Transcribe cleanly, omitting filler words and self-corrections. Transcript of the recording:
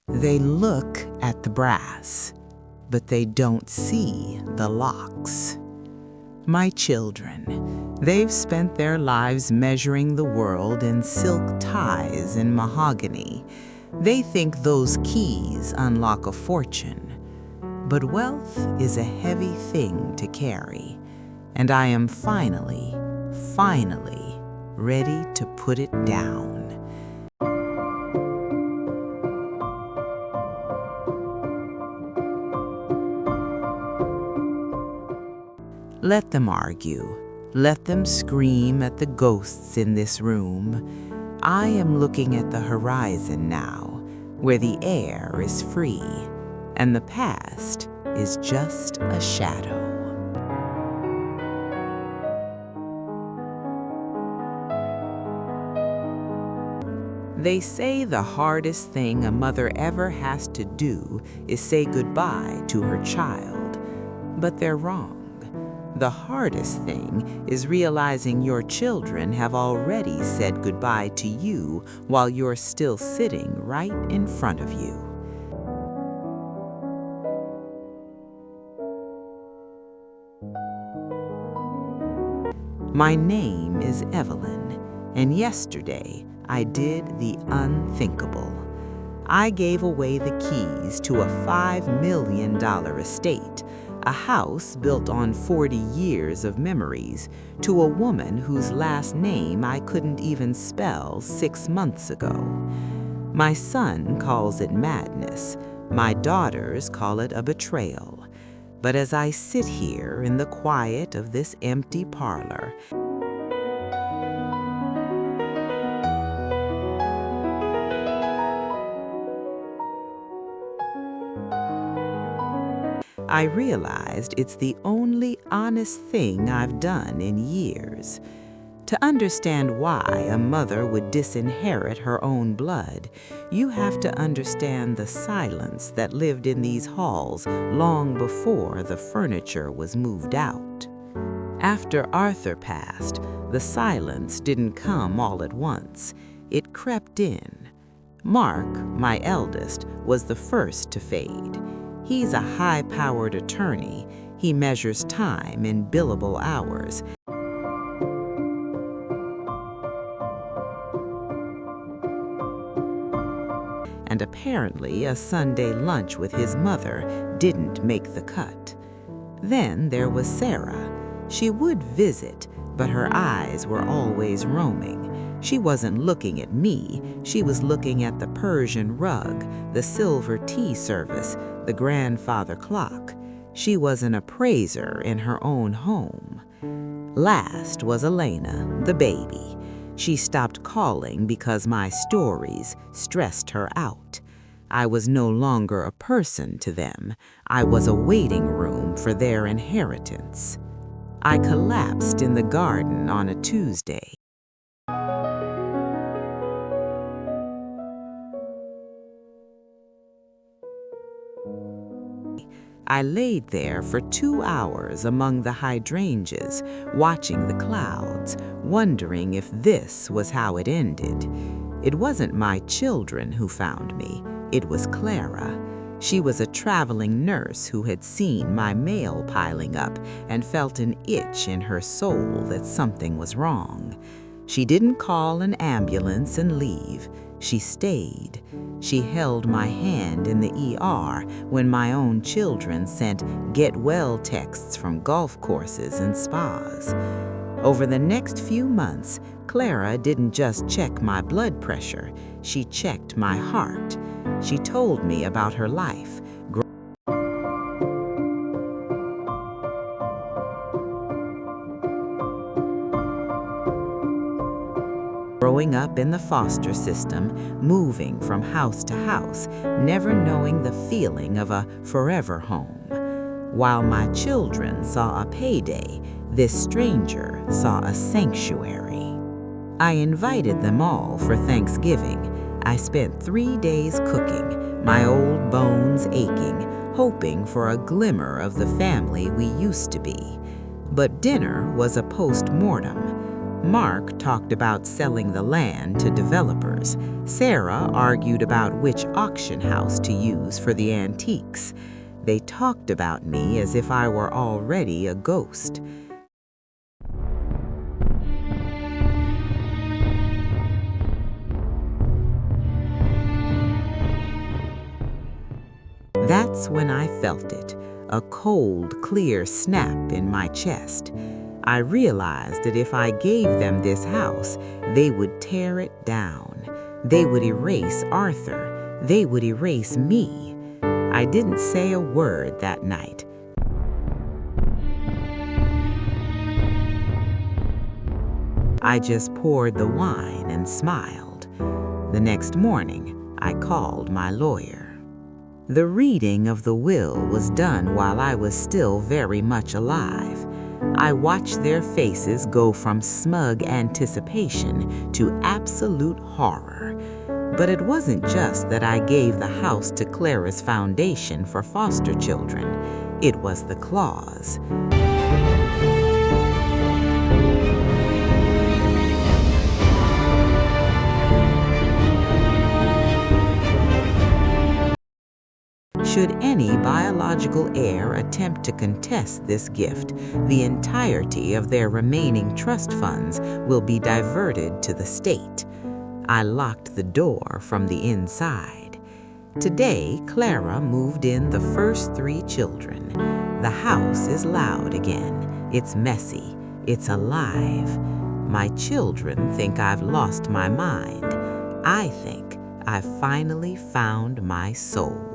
They look at the brass, but they don't see the locks. My children, they've spent their lives measuring the world in silk ties and mahogany. They think those keys unlock a fortune. But wealth is a heavy thing to carry, and I am finally ready to put it down. Let them argue. Let them scream at the ghosts in this room. I am looking at the horizon now, where the air is free, and the past is just a shadow. They say the hardest thing a mother ever has to do is say goodbye to her child, but they're wrong. The hardest thing is realizing your children have already said goodbye to you while you're still sitting right in front of you. My name is Evelyn, and yesterday I did the unthinkable. I gave away the keys to a $5 million estate, a house built on 40 years of memories, to a woman whose last name I couldn't even spell 6 months ago. My son calls it madness. My daughters call it a betrayal. But as I sit here in the quiet of this empty parlor, I realized it's the only honest thing I've done in years. To understand why a mother would disinherit her own blood, you have to understand the silence that lived in these halls long before the furniture was moved out. After Arthur passed, the silence didn't come all at once. It crept in. Mark, my eldest, was the first to fade. He's a high-powered attorney. He measures time in billable hours. And apparently a Sunday lunch with his mother didn't make the cut. Then there was Sarah. She would visit, but her eyes were always roaming. She wasn't looking at me. She was looking at the Persian rug, the silver tea service, the grandfather clock. She was an appraiser in her own home. Last was Elena, the baby. She stopped calling because my stories stressed her out. I was no longer a person to them. I was a waiting room for their inheritance. I collapsed in the garden on a Tuesday. I laid there for 2 hours among the hydrangeas, watching the clouds, wondering if this was how it ended. It wasn't my children who found me. It was Clara. She was a traveling nurse who had seen my mail piling up and felt an itch in her soul that something was wrong. She didn't call an ambulance and leave. She stayed. She held my hand in the ER when my own children sent get-well texts from golf courses and spas. Over the next few months, Clara didn't just check my blood pressure, she checked my heart. She told me about her life, growing up in the foster system, moving from house to house, never knowing the feeling of a forever home. While my children saw a payday, this stranger saw a sanctuary. I invited them all for Thanksgiving. I spent 3 days cooking, my old bones aching, hoping for a glimmer of the family we used to be. But dinner was a post-mortem. Mark talked about selling the land to developers. Sarah argued about which auction house to use for the antiques. They talked about me as if I were already a ghost. That's when I felt it, a cold, clear snap in my chest. I realized that if I gave them this house, they would tear it down. They would erase Arthur. They would erase me. I didn't say a word that night. I just poured the wine and smiled. The next morning, I called my lawyer. The reading of the will was done while I was still very much alive. I watched their faces go from smug anticipation to absolute horror. But it wasn't just that I gave the house to Clara's foundation for foster children. It was the clause. Should any biological heir attempt to contest this gift, the entirety of their remaining trust funds will be diverted to the state. I locked the door from the inside. Today, Clara moved in the first 3 children. The house is loud again. It's messy. It's alive. My children think I've lost my mind. I think I've finally found my soul.